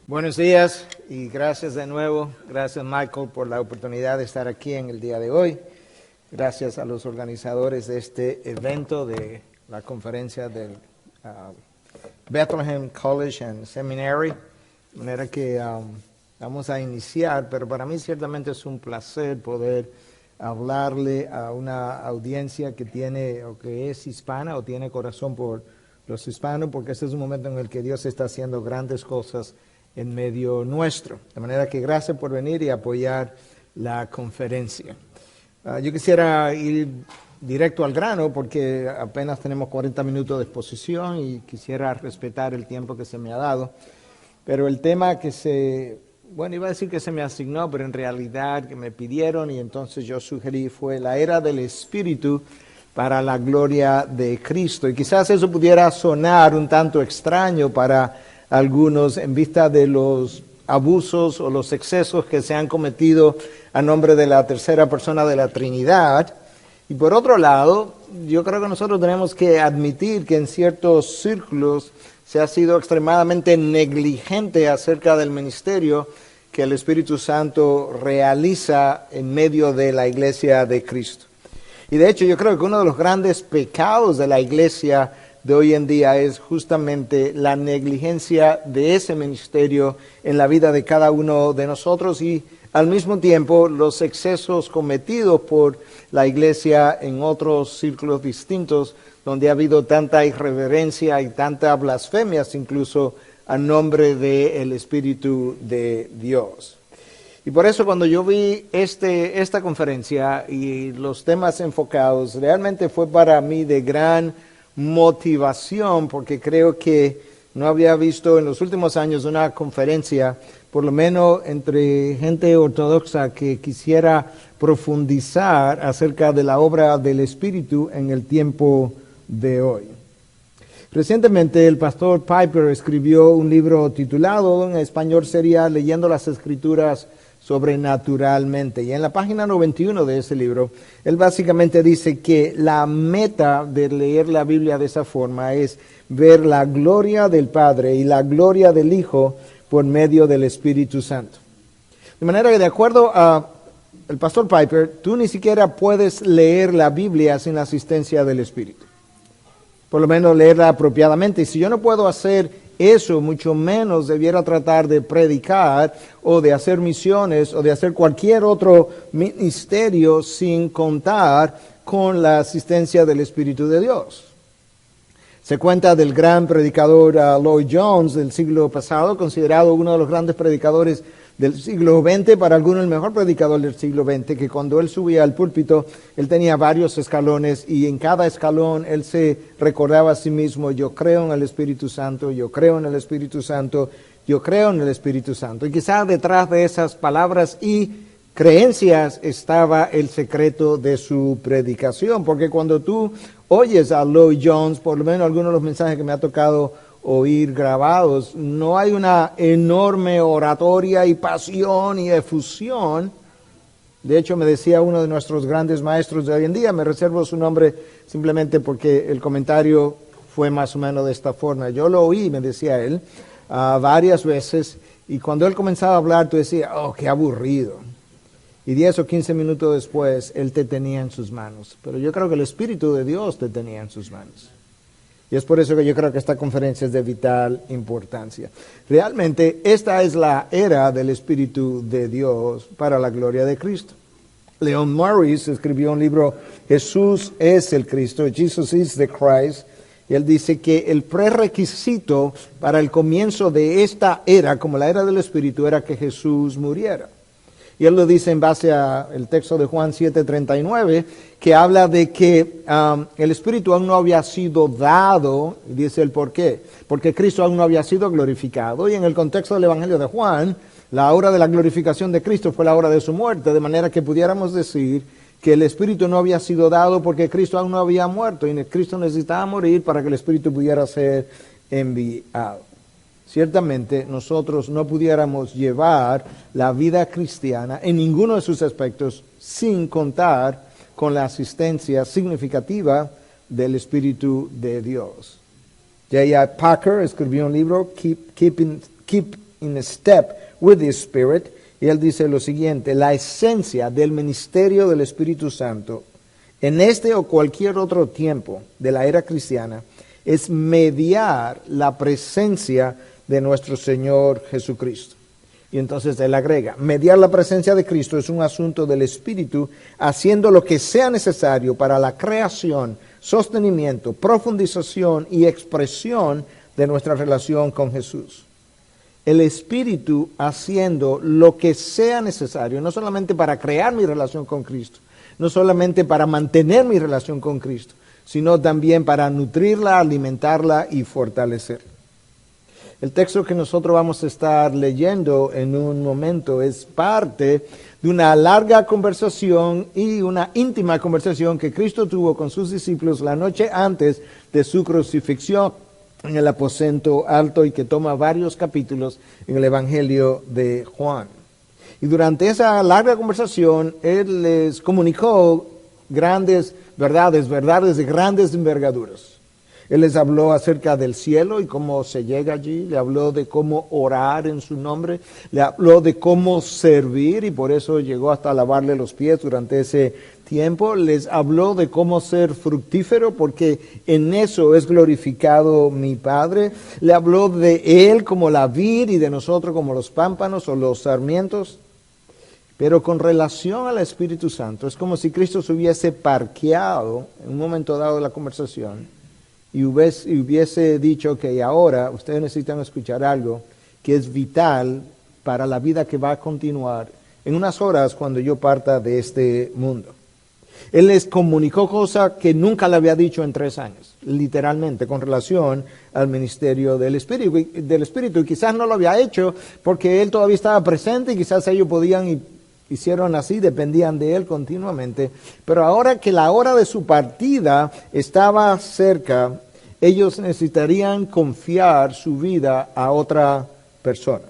Buenos días y gracias de nuevo. Gracias, Michael, por la oportunidad de estar aquí en el día de hoy. Gracias a los organizadores de este evento de la conferencia del Bethlehem College and Seminary. De manera que vamos a iniciar, pero para mí ciertamente es un placer poder hablarle a una audiencia que tiene o que es hispana o tiene corazón por los hispanos, porque este es un momento en el que Dios está haciendo grandes cosas en medio nuestro. De manera que gracias por venir y apoyar la conferencia. Yo quisiera ir directo al grano porque apenas tenemos 40 minutos de exposición y quisiera respetar el tiempo que se me ha dado. Pero el tema que iba a decir que se me asignó, pero en realidad que me pidieron y entonces yo sugerí fue la era del Espíritu para la gloria de Cristo. Y quizás eso pudiera sonar un tanto extraño para algunos en vista de los abusos o los excesos que se han cometido a nombre de la tercera persona de la Trinidad. Y por otro lado, yo creo que nosotros tenemos que admitir que en ciertos círculos se ha sido extremadamente negligente acerca del ministerio que el Espíritu Santo realiza en medio de la iglesia de Cristo. Y de hecho yo creo que uno de los grandes pecados de la iglesia de hoy en día es justamente la negligencia de ese ministerio en la vida de cada uno de nosotros y al mismo tiempo los excesos cometidos por la iglesia en otros círculos distintos donde ha habido tanta irreverencia y tanta blasfemia incluso a nombre del Espíritu de Dios. Y por eso cuando yo vi esta conferencia y los temas enfocados, realmente fue para mí de gran motivación, porque creo que no había visto en los últimos años una conferencia, por lo menos entre gente ortodoxa, que quisiera profundizar acerca de la obra del Espíritu en el tiempo de hoy. Recientemente el pastor Piper escribió un libro titulado, en español sería Leyendo las Escrituras Sobrenaturalmente. Y en la página 91 de ese libro, él básicamente dice que la meta de leer la Biblia de esa forma es ver la gloria del Padre y la gloria del Hijo por medio del Espíritu Santo. De manera que de acuerdo a el pastor Piper, tú ni siquiera puedes leer la Biblia sin la asistencia del Espíritu. Por lo menos leerla apropiadamente. Y si yo no puedo hacer eso, mucho menos debiera tratar de predicar o de hacer misiones o de hacer cualquier otro ministerio sin contar con la asistencia del Espíritu de Dios. Se cuenta del gran predicador Lloyd Jones del siglo pasado, considerado uno de los grandes predicadores del siglo XX, para algunos el mejor predicador del siglo XX, que cuando él subía al púlpito, él tenía varios escalones y en cada escalón él se recordaba a sí mismo: yo creo en el Espíritu Santo, yo creo en el Espíritu Santo, yo creo en el Espíritu Santo. Y quizás detrás de esas palabras y creencias estaba el secreto de su predicación, porque cuando tú oyes a Lloyd Jones, por lo menos algunos de los mensajes que me ha tocado oír grabados, no hay una enorme oratoria y pasión y efusión. De hecho, me decía uno de nuestros grandes maestros de hoy en día, me reservo su nombre simplemente porque el comentario fue más o menos de esta forma. Yo lo oí, me decía él, varias veces, y cuando él comenzaba a hablar, tú decías, oh, qué aburrido. Y 10 o 15 minutos después, él te tenía en sus manos. Pero yo creo que el Espíritu de Dios te tenía en sus manos. Y es por eso que yo creo que esta conferencia es de vital importancia. Realmente, esta es la era del Espíritu de Dios para la gloria de Cristo. Leon Morris escribió un libro, Jesús es el Cristo, Jesus is the Christ. Y él dice que el prerequisito para el comienzo de esta era, como la era del Espíritu, era que Jesús muriera. Y él lo dice en base al texto de Juan 7:39, que habla de que el Espíritu aún no había sido dado, y dice el por qué, porque Cristo aún no había sido glorificado, y en el contexto del Evangelio de Juan, la hora de la glorificación de Cristo fue la hora de su muerte, de manera que pudiéramos decir que el Espíritu no había sido dado porque Cristo aún no había muerto, y Cristo necesitaba morir para que el Espíritu pudiera ser enviado. Ciertamente nosotros no pudiéramos llevar la vida cristiana en ninguno de sus aspectos sin contar con la asistencia significativa del Espíritu de Dios. J.I. Packer escribió un libro, Keep in step with the Spirit. Y él dice lo siguiente: la esencia del ministerio del Espíritu Santo en este o cualquier otro tiempo de la era cristiana es mediar la presencia de nuestro Señor Jesucristo. Y entonces él agrega, mediar la presencia de Cristo es un asunto del Espíritu, haciendo lo que sea necesario para la creación, sostenimiento, profundización y expresión de nuestra relación con Jesús. El Espíritu haciendo lo que sea necesario, no solamente para crear mi relación con Cristo, no solamente para mantener mi relación con Cristo, sino también para nutrirla, alimentarla y fortalecer. El texto que nosotros vamos a estar leyendo en un momento es parte de una larga conversación y una íntima conversación que Cristo tuvo con sus discípulos la noche antes de su crucifixión en el aposento alto, y que toma varios capítulos en el Evangelio de Juan. Y durante esa larga conversación, Él les comunicó grandes verdades de grandes envergaduras. Él les habló acerca del cielo y cómo se llega allí, le habló de cómo orar en su nombre, le habló de cómo servir, y por eso llegó hasta lavarle los pies durante ese tiempo. Les habló de cómo ser fructífero, porque en eso es glorificado mi Padre. Le habló de Él como la vid y de nosotros como los pámpanos o los sarmientos. Pero con relación al Espíritu Santo, es como si Cristo se hubiese parqueado en un momento dado de la conversación y hubiese dicho que ahora ustedes necesitan escuchar algo que es vital para la vida que va a continuar en unas horas cuando yo parta de este mundo. Él les comunicó cosas que nunca le había dicho en 3 años, literalmente, con relación al ministerio del Espíritu. Y quizás no lo había hecho porque Él todavía estaba presente, y quizás ellos podían y hicieron así, dependían de Él continuamente. Pero ahora que la hora de su partida estaba cerca, ellos necesitarían confiar su vida a otra persona.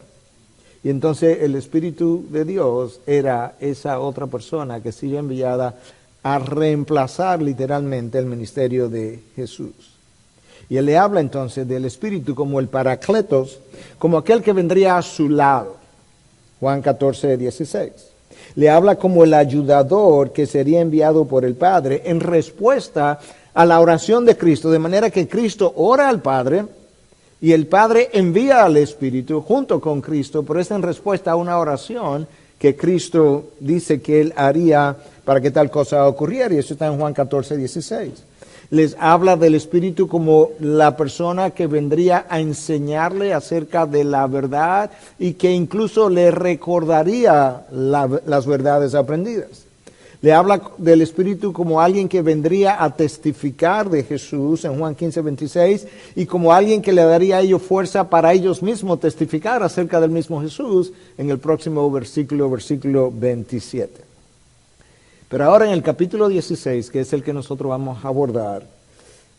Y entonces el Espíritu de Dios era esa otra persona que sigue enviada a reemplazar literalmente el ministerio de Jesús. Y Él le habla entonces del Espíritu como el Paracletos, como aquel que vendría a su lado. Juan 14:16. Le habla como el ayudador que sería enviado por el Padre en respuesta a la oración de Cristo, de manera que Cristo ora al Padre y el Padre envía al Espíritu junto con Cristo, pero es en respuesta a una oración que Cristo dice que Él haría para que tal cosa ocurriera, y eso está en Juan 14:16. Les habla del Espíritu como la persona que vendría a enseñarle acerca de la verdad y que incluso le recordaría las verdades aprendidas. Le habla del Espíritu como alguien que vendría a testificar de Jesús en Juan 15:26, y como alguien que le daría a ellos fuerza para ellos mismos testificar acerca del mismo Jesús en el próximo versículo 27. Pero ahora en el capítulo 16, que es el que nosotros vamos a abordar,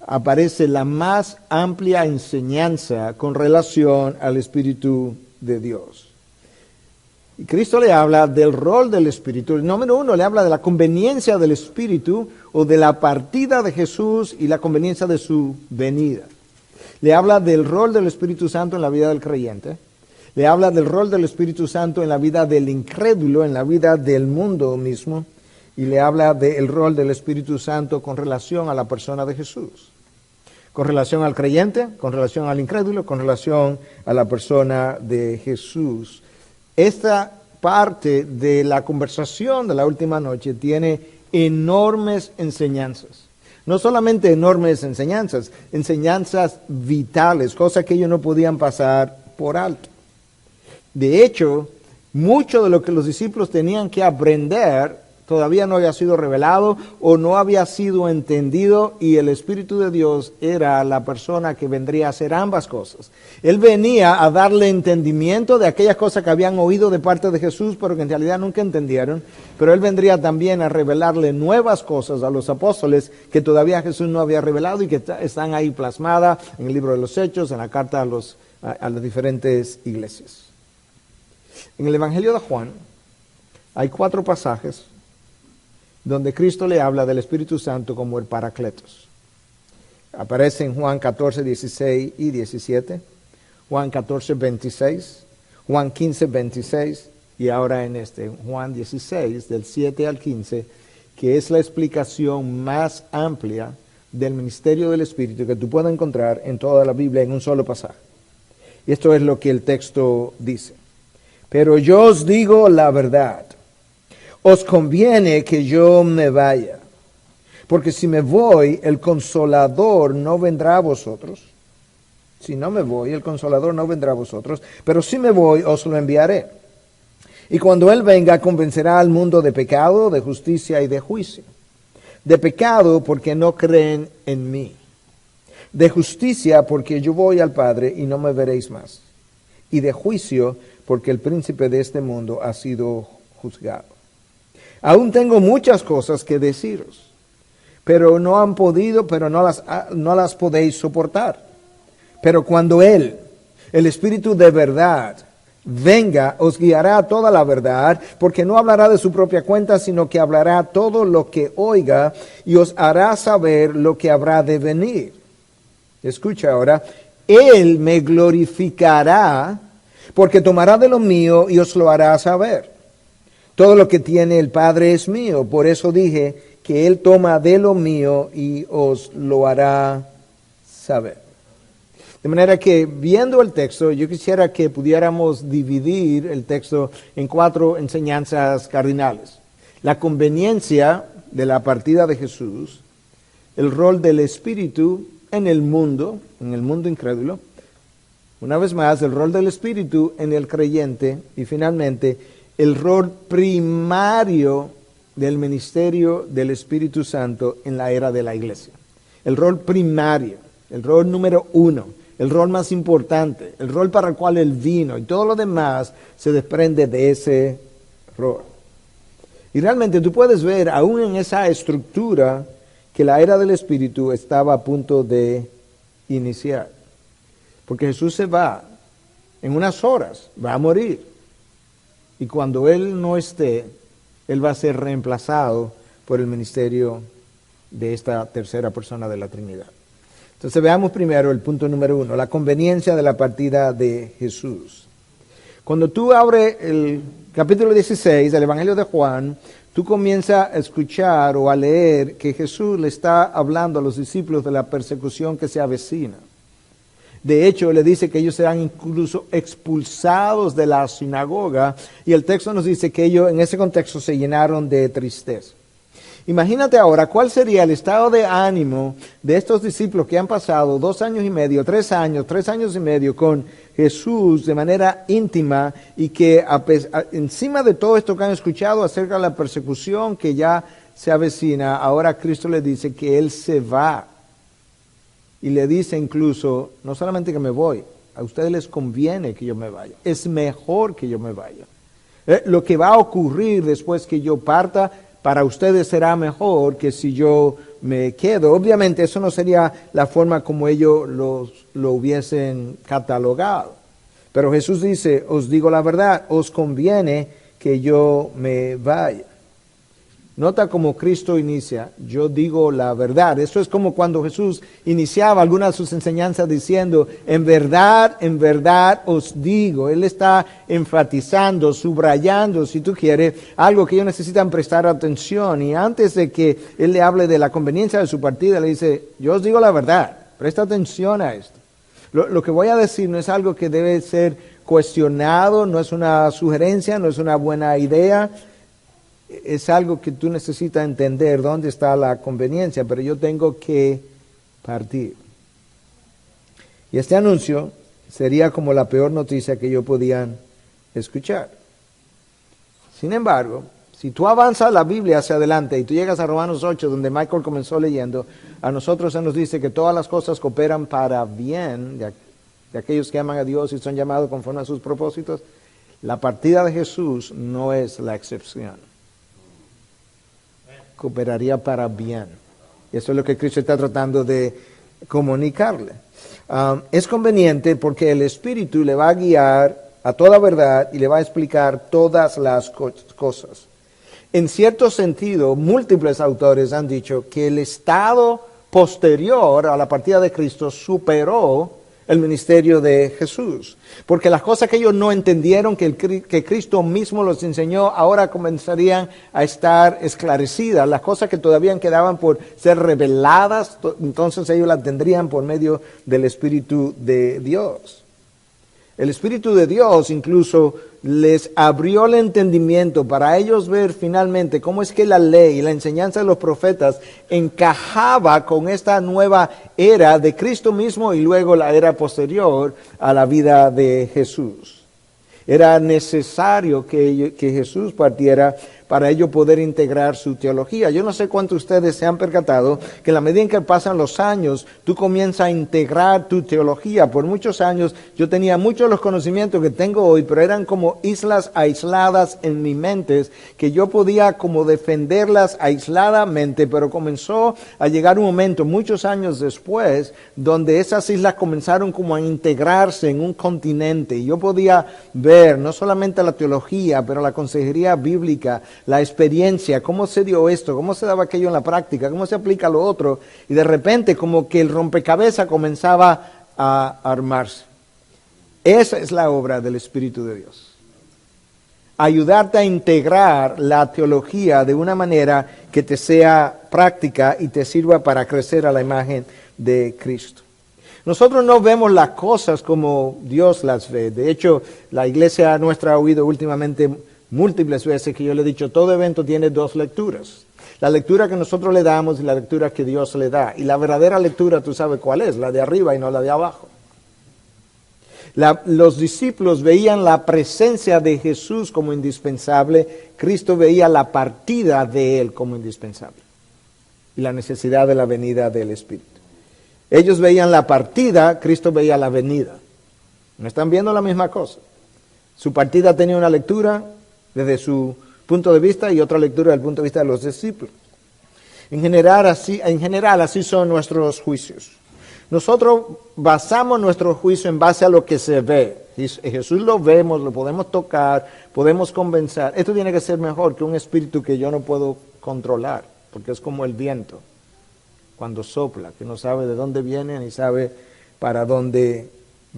aparece la más amplia enseñanza con relación al Espíritu de Dios. Y Cristo le habla del rol del Espíritu. El número 1 le habla de la conveniencia del Espíritu, o de la partida de Jesús y la conveniencia de su venida. Le habla del rol del Espíritu Santo en la vida del creyente. Le habla del rol del Espíritu Santo en la vida del incrédulo, en la vida del mundo mismo. Y le habla del rol del Espíritu Santo con relación a la persona de Jesús. Con relación al creyente, con relación al incrédulo, con relación a la persona de Jesús. Esta parte de la conversación de la última noche tiene enormes enseñanzas. No solamente enormes enseñanzas, enseñanzas vitales, cosas que ellos no podían pasar por alto. De hecho, mucho de lo que los discípulos tenían que aprender todavía no había sido revelado o no había sido entendido, y el Espíritu de Dios era la persona que vendría a hacer ambas cosas. Él venía a darle entendimiento de aquellas cosas que habían oído de parte de Jesús, pero que en realidad nunca entendieron, pero Él vendría también a revelarle nuevas cosas a los apóstoles que todavía Jesús no había revelado y que están ahí plasmadas en el libro de los Hechos, en la carta a las diferentes iglesias. En el Evangelio de Juan hay 4 pasajes donde Cristo le habla del Espíritu Santo como el Paracletos. Aparece en Juan 14:16 y 17, Juan 14:26, Juan 15, 26, y ahora en Juan 16, del 7 al 15, que es la explicación más amplia del ministerio del Espíritu que tú puedes encontrar en toda la Biblia en un solo pasaje. Y esto es lo que el texto dice. Pero yo os digo la verdad. Os conviene que yo me vaya, porque si me voy, el Consolador no vendrá a vosotros. Si no me voy, el Consolador no vendrá a vosotros, pero si me voy, os lo enviaré. Y cuando Él venga, convencerá al mundo de pecado, de justicia y de juicio. De pecado, porque no creen en mí. De justicia, porque yo voy al Padre y no me veréis más. Y de juicio, porque el príncipe de este mundo ha sido juzgado. Aún tengo muchas cosas que deciros, pero no las podéis soportar. Pero cuando Él, el Espíritu de verdad, venga, os guiará a toda la verdad, porque no hablará de su propia cuenta, sino que hablará todo lo que oiga y os hará saber lo que habrá de venir. Escucha ahora, Él me glorificará, porque tomará de lo mío y os lo hará saber. Todo lo que tiene el Padre es mío, por eso dije que Él toma de lo mío y os lo hará saber. De manera que, viendo el texto, yo quisiera que pudiéramos dividir el texto en 4 enseñanzas cardinales. La conveniencia de la partida de Jesús, el rol del Espíritu en el mundo incrédulo, una vez más, el rol del Espíritu en el creyente y finalmente, el rol primario del ministerio del Espíritu Santo en la era de la iglesia. El rol primario, el rol número 1, el rol más importante, el rol para el cual Él vino y todo lo demás se desprende de ese rol. Y realmente tú puedes ver aún en esa estructura que la era del Espíritu estaba a punto de iniciar. Porque Jesús se va en unas horas, va a morir. Y cuando Él no esté, Él va a ser reemplazado por el ministerio de esta tercera persona de la Trinidad. Entonces veamos primero el punto número 1, la conveniencia de la partida de Jesús. Cuando tú abres el capítulo 16 del Evangelio de Juan, tú comienzas a escuchar o a leer que Jesús le está hablando a los discípulos de la persecución que se avecina. De hecho, le dice que ellos serán incluso expulsados de la sinagoga y el texto nos dice que ellos en ese contexto se llenaron de tristeza. Imagínate ahora cuál sería el estado de ánimo de estos discípulos que han pasado 2 años y medio, 3 años y medio con Jesús de manera íntima y que encima de todo esto que han escuchado acerca de la persecución que ya se avecina, ahora Cristo les dice que Él se va. Y le dice incluso, no solamente que me voy, a ustedes les conviene que yo me vaya, es mejor que yo me vaya. Lo que va a ocurrir después que yo parta, para ustedes será mejor que si yo me quedo. Obviamente eso no sería la forma como ellos lo hubiesen catalogado. Pero Jesús dice, os digo la verdad, os conviene que yo me vaya. Nota cómo Cristo inicia, yo digo la verdad. Eso es como cuando Jesús iniciaba algunas de sus enseñanzas diciendo, en verdad os digo. Él está enfatizando, subrayando, si tú quieres, algo que ellos necesitan prestar atención. Y antes de que Él le hable de la conveniencia de su partida, le dice, yo os digo la verdad, presta atención a esto. Lo que voy a decir no es algo que debe ser cuestionado, no es una sugerencia, no es una buena idea. Es algo que tú necesitas entender dónde está la conveniencia, pero yo tengo que partir. Y este anuncio sería como la peor noticia que ellos podían escuchar. Sin embargo, si tú avanzas la Biblia hacia adelante y tú llegas a Romanos 8, donde Michael comenzó leyendo, a nosotros se nos dice que todas las cosas cooperan para bien de aquellos que aman a Dios y son llamados conforme a sus propósitos. La partida de Jesús no es la excepción. Cooperaría para bien. Eso es lo que Cristo está tratando de comunicarle. Es conveniente porque el Espíritu le va a guiar a toda verdad y le va a explicar todas las cosas. En cierto sentido, múltiples autores han dicho que el estado posterior a la partida de Cristo superó el ministerio de Jesús. Porque las cosas que ellos no entendieron, que Cristo mismo los enseñó, ahora comenzarían a estar esclarecidas. Las cosas que todavía quedaban por ser reveladas, entonces ellos las tendrían por medio del Espíritu de Dios. El Espíritu de Dios incluso les abrió el entendimiento para ellos ver finalmente cómo es que la ley y la enseñanza de los profetas encajaba con esta nueva era de Cristo mismo y luego la era posterior a la vida de Jesús. Era necesario que Jesús partiera para ello poder integrar su teología. Yo no sé cuántos de ustedes se han percatado que en la medida en que pasan los años, tú comienzas a integrar tu teología. Por muchos años yo tenía muchos de los conocimientos que tengo hoy, pero eran como islas aisladas en mi mente, que yo podía como defenderlas aisladamente, pero comenzó a llegar un momento, muchos años después, donde esas islas comenzaron como a integrarse en un continente. Y yo podía ver no solamente la teología, pero la consejería bíblica, la experiencia, cómo se dio esto, cómo se daba aquello en la práctica, cómo se aplica lo otro, y de repente como que el rompecabezas comenzaba a armarse. Esa es la obra del Espíritu de Dios. Ayudarte a integrar la teología de una manera que te sea práctica y te sirva para crecer a la imagen de Cristo. Nosotros no vemos las cosas como Dios las ve. De hecho, la iglesia nuestra ha oído últimamente múltiples veces que yo le he dicho, todo evento tiene dos lecturas. La lectura que nosotros le damos y la lectura que Dios le da. Y la verdadera lectura, tú sabes cuál es, la de arriba y no la de abajo. Los discípulos veían la presencia de Jesús como indispensable, Cristo veía la partida de Él como indispensable. Y la necesidad de la venida del Espíritu. Ellos veían la partida, Cristo veía la venida. No están viendo la misma cosa. Su partida tenía una lectura desde su punto de vista y otra lectura desde el punto de vista de los discípulos. En general así son nuestros juicios. Nosotros basamos nuestro juicio en base a lo que se ve. Jesús lo vemos, lo podemos tocar, podemos convencer. Esto tiene que ser mejor que un espíritu que yo no puedo controlar, porque es como el viento cuando sopla, que no sabe de dónde viene ni sabe para dónde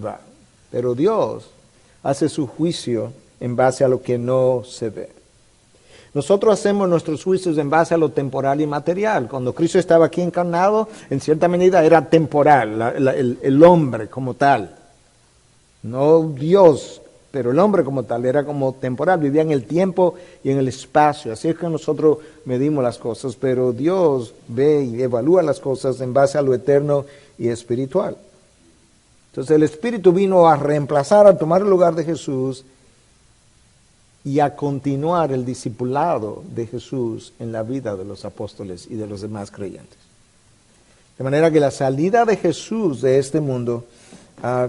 va. Pero Dios hace su juicio en base a lo que no se ve. Nosotros hacemos nuestros juicios en base a lo temporal y material. Cuando Cristo estaba aquí encarnado, en cierta medida era temporal, el hombre como tal. No Dios, pero el hombre como tal era como temporal, vivía en el tiempo y en el espacio. Así es que nosotros medimos las cosas, pero Dios ve y evalúa las cosas en base a lo eterno y espiritual. Entonces el Espíritu vino a reemplazar, a tomar el lugar de Jesús y a continuar el discipulado de Jesús en la vida de los apóstoles y de los demás creyentes. De manera que la salida de Jesús de este mundo,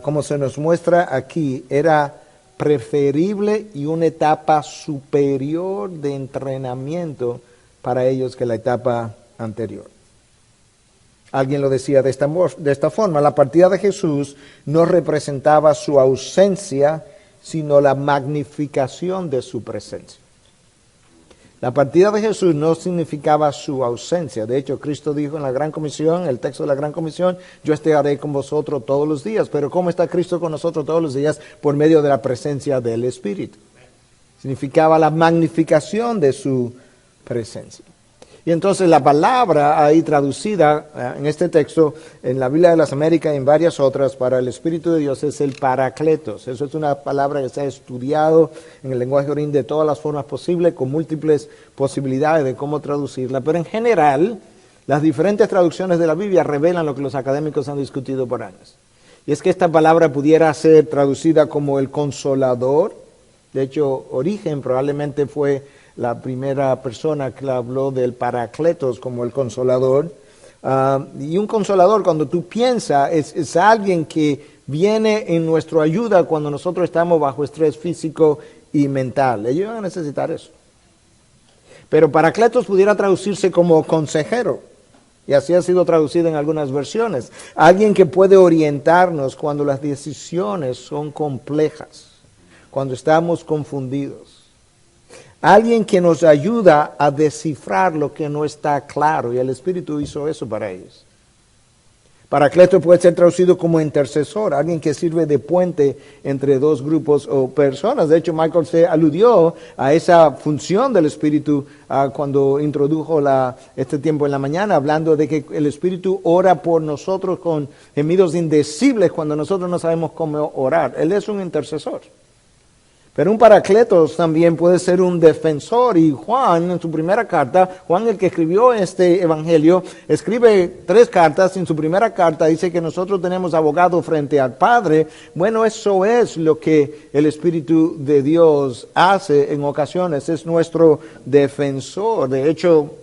como se nos muestra aquí, era preferible y una etapa superior de entrenamiento para ellos que la etapa anterior. Alguien lo decía de esta forma, la partida de Jesús no representaba su ausencia, sino la magnificación de su presencia. La partida de Jesús no significaba su ausencia. De hecho, Cristo dijo en la Gran Comisión, el texto de la Gran Comisión, yo estaré con vosotros todos los días. Pero ¿cómo está Cristo con nosotros todos los días? Por medio de la presencia del Espíritu. Significaba la magnificación de su presencia. Y entonces la palabra ahí traducida en este texto, en la Biblia de las Américas y en varias otras, para el Espíritu de Dios es el Paracletos. Eso es una palabra que se ha estudiado en el lenguaje orín de todas las formas posibles, con múltiples posibilidades de cómo traducirla. Pero en general, las diferentes traducciones de la Biblia revelan lo que los académicos han discutido por años. Y es que esta palabra pudiera ser traducida como el Consolador. De hecho, Origen probablemente fue la primera persona que habló del Paracletos como el Consolador. Y un Consolador, cuando tú piensas, es alguien que viene en nuestra ayuda cuando nosotros estamos bajo estrés físico y mental. Ellos van a necesitar eso. Pero Paracletos pudiera traducirse como consejero. Y así ha sido traducido en algunas versiones. Alguien que puede orientarnos cuando las decisiones son complejas, cuando estamos confundidos. Alguien que nos ayuda a descifrar lo que no está claro, y el Espíritu hizo eso para ellos. Paracleto puede ser traducido como intercesor, alguien que sirve de puente entre dos grupos o personas. De hecho, Michael se aludió a esa función del Espíritu cuando introdujo este tiempo en la mañana, hablando de que el Espíritu ora por nosotros con gemidos indecibles cuando nosotros no sabemos cómo orar. Él es un intercesor. Pero un paracletos también puede ser un defensor, y Juan en su primera carta, Juan el que escribió este evangelio, escribe 3 cartas. En su primera carta dice que nosotros tenemos abogado frente al Padre. Bueno, eso es lo que el Espíritu de Dios hace en ocasiones, es nuestro defensor. De hecho,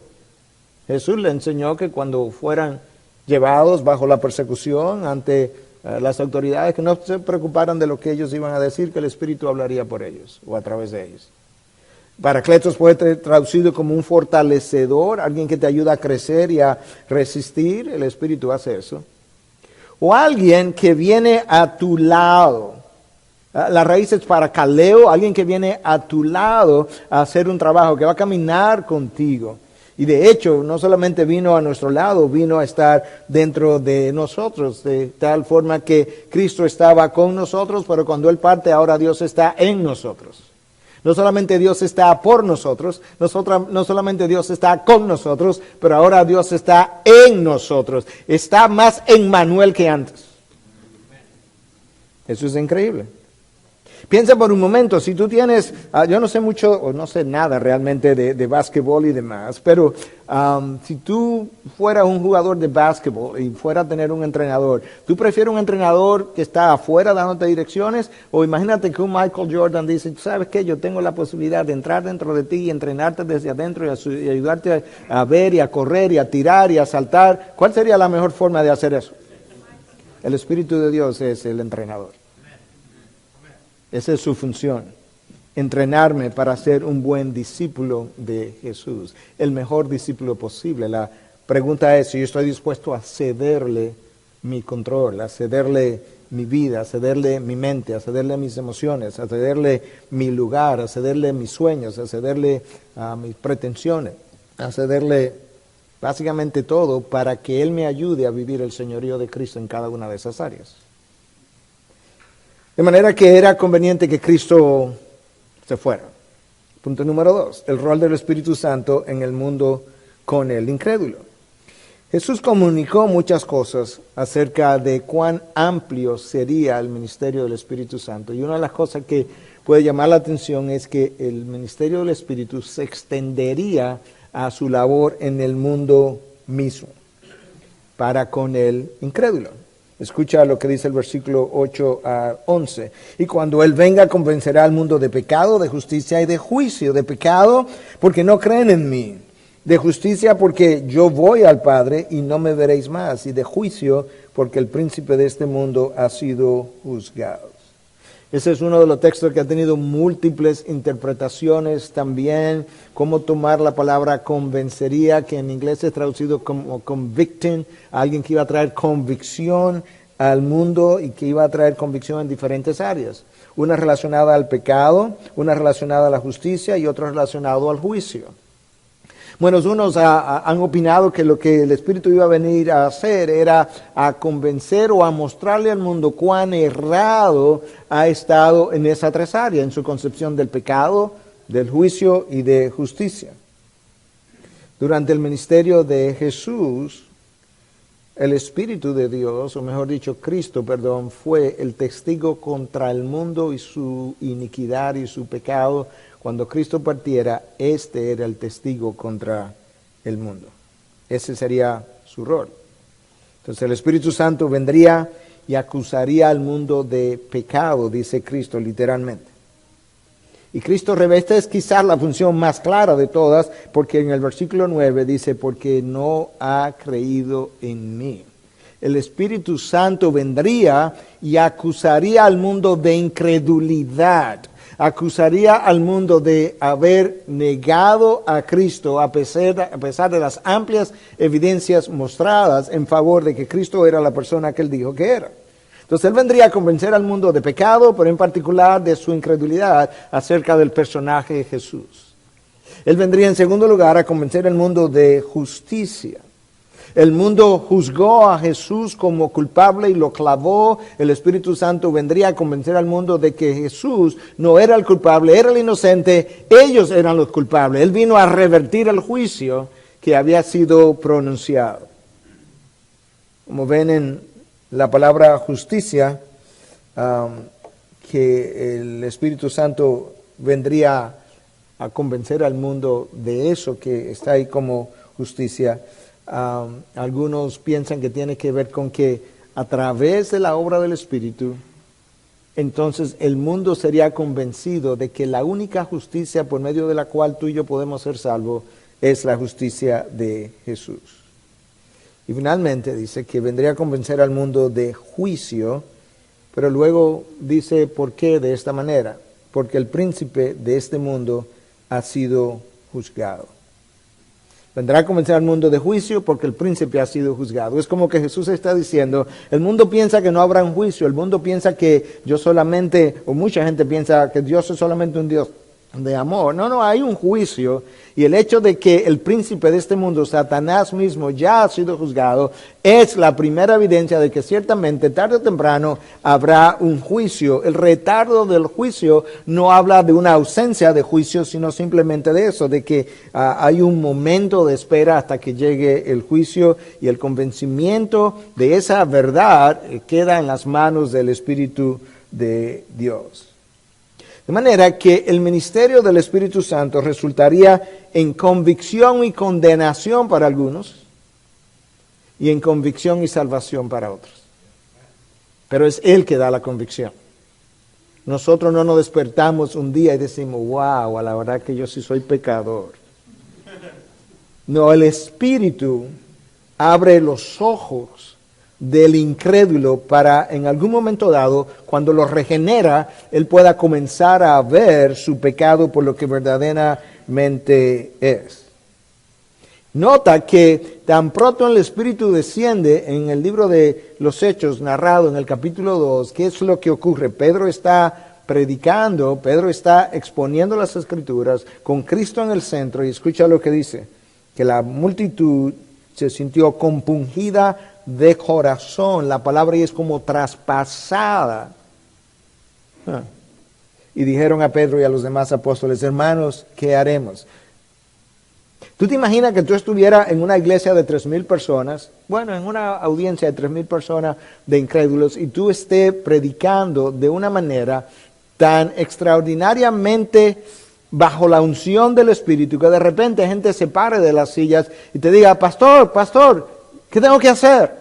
Jesús le enseñó que cuando fueran llevados bajo la persecución ante las autoridades, que no se preocuparan de lo que ellos iban a decir, que el Espíritu hablaría por ellos o a través de ellos. Paracletos puede ser traducido como un fortalecedor, alguien que te ayuda a crecer y a resistir. El Espíritu hace eso. O alguien que viene a tu lado. La raíz es paracaleo, alguien que viene a tu lado a hacer un trabajo, que va a caminar contigo. Y de hecho, no solamente vino a nuestro lado, vino a estar dentro de nosotros, de tal forma que Cristo estaba con nosotros, pero cuando Él parte, ahora Dios está en nosotros. No solamente Dios está por nosotros, no solamente Dios está con nosotros, pero ahora Dios está en nosotros. Está más en Manuel que antes. Eso es increíble. Piensa por un momento, si tú tienes, yo no sé mucho o no sé nada realmente de básquetbol y demás, pero si tú fueras un jugador de básquetbol y fuera a tener un entrenador, ¿tú prefieres un entrenador que está afuera dándote direcciones? O imagínate que un Michael Jordan dice, ¿sabes qué? Yo tengo la posibilidad de entrar dentro de ti y entrenarte desde adentro y ayudarte a ver y a correr y a tirar y a saltar. ¿Cuál sería la mejor forma de hacer eso? El Espíritu de Dios es el entrenador. Esa es su función, entrenarme para ser un buen discípulo de Jesús, el mejor discípulo posible. La pregunta es si yo estoy dispuesto a cederle mi control, a cederle mi vida, a cederle mi mente, a cederle mis emociones, a cederle mi lugar, a cederle mis sueños, a cederle mis pretensiones, a cederle básicamente todo para que Él me ayude a vivir el señorío de Cristo en cada una de esas áreas. De manera que era conveniente que Cristo se fuera. Punto número 2, el rol del Espíritu Santo en el mundo con el incrédulo. Jesús comunicó muchas cosas acerca de cuán amplio sería el ministerio del Espíritu Santo. Y una de las cosas que puede llamar la atención es que el ministerio del Espíritu se extendería a su labor en el mundo mismo, para con el incrédulo. Escucha lo que dice el versículo 8 a 11. Y cuando Él venga, convencerá al mundo de pecado, de justicia y de juicio. De pecado, porque no creen en mí. De justicia, porque yo voy al Padre y no me veréis más. Y de juicio, porque el príncipe de este mundo ha sido juzgado. Ese es uno de los textos que ha tenido múltiples interpretaciones también. Cómo tomar la palabra convencería, que en inglés es traducido como convicting, alguien que iba a traer convicción al mundo y que iba a traer convicción en diferentes áreas. Una relacionada al pecado, una relacionada a la justicia y otra relacionada al juicio. Bueno, unos han opinado que lo que el Espíritu iba a venir a hacer era a convencer o a mostrarle al mundo cuán errado ha estado en esas 3 áreas, en su concepción del pecado, del juicio y de justicia. Durante el ministerio de Jesús, el Espíritu de Dios, o mejor dicho, Cristo, fue el testigo contra el mundo y su iniquidad y su pecado. Cuando Cristo partiera, este era el testigo contra el mundo. Ese sería su rol. Entonces el Espíritu Santo vendría y acusaría al mundo de pecado, dice Cristo literalmente. Y Cristo reveste es quizás la función más clara de todas, porque en el versículo 9 dice, porque no ha creído en mí. El Espíritu Santo vendría y acusaría al mundo de incredulidad. Acusaría al mundo de haber negado a Cristo a pesar de las amplias evidencias mostradas en favor de que Cristo era la persona que Él dijo que era. Entonces Él vendría a convencer al mundo de pecado, pero en particular de su incredulidad acerca del personaje de Jesús. Él vendría en segundo lugar a convencer al mundo de justicia. El mundo juzgó a Jesús como culpable y lo clavó. El Espíritu Santo vendría a convencer al mundo de que Jesús no era el culpable, era el inocente, ellos eran los culpables. Él vino a revertir el juicio que había sido pronunciado. Como ven en la palabra justicia, que el Espíritu Santo vendría a convencer al mundo de eso que está ahí como justicia. Algunos piensan que tiene que ver con que a través de la obra del Espíritu, entonces el mundo sería convencido de que la única justicia por medio de la cual tú y yo podemos ser salvos es la justicia de Jesús. Y finalmente dice que vendría a convencer al mundo de juicio, pero luego dice por qué de esta manera. Porque el príncipe de este mundo ha sido juzgado. Vendrá a convencer al mundo de juicio porque el príncipe ha sido juzgado. Es como que Jesús está diciendo, el mundo piensa que no habrá un juicio, el mundo piensa que yo solamente, o mucha gente piensa que Dios es solamente un Dios de amor. No, hay un juicio, y el hecho de que el príncipe de este mundo, Satanás mismo, ya ha sido juzgado, es la primera evidencia de que ciertamente tarde o temprano habrá un juicio. El retardo del juicio no habla de una ausencia de juicio, sino simplemente de eso, de que hay un momento de espera hasta que llegue el juicio, y el convencimiento de esa verdad queda en las manos del Espíritu de Dios. De manera que el ministerio del Espíritu Santo resultaría en convicción y condenación para algunos y en convicción y salvación para otros. Pero es Él que da la convicción. Nosotros no nos despertamos un día y decimos, wow, a la verdad que yo sí soy pecador. No, el Espíritu abre los ojos del incrédulo para en algún momento dado, cuando lo regenera, él pueda comenzar a ver su pecado por lo que verdaderamente es. Nota que tan pronto el Espíritu desciende en el libro de los Hechos, narrado en el capítulo 2, ¿qué es lo que ocurre? Pedro está predicando, Pedro está exponiendo las Escrituras con Cristo en el centro, y escucha lo que dice, que la multitud se sintió compungida de corazón. La palabra ahí es como traspasada. Y dijeron a Pedro y a los demás apóstoles, hermanos, ¿qué haremos? ¿Tú te imaginas que tú estuvieras en una iglesia de 3,000 personas, bueno, en una audiencia de 3,000 personas de incrédulos, y tú estés predicando de una manera tan extraordinariamente bajo la unción del Espíritu, que de repente gente se pare de las sillas y te diga, pastor, ¿qué tengo que hacer?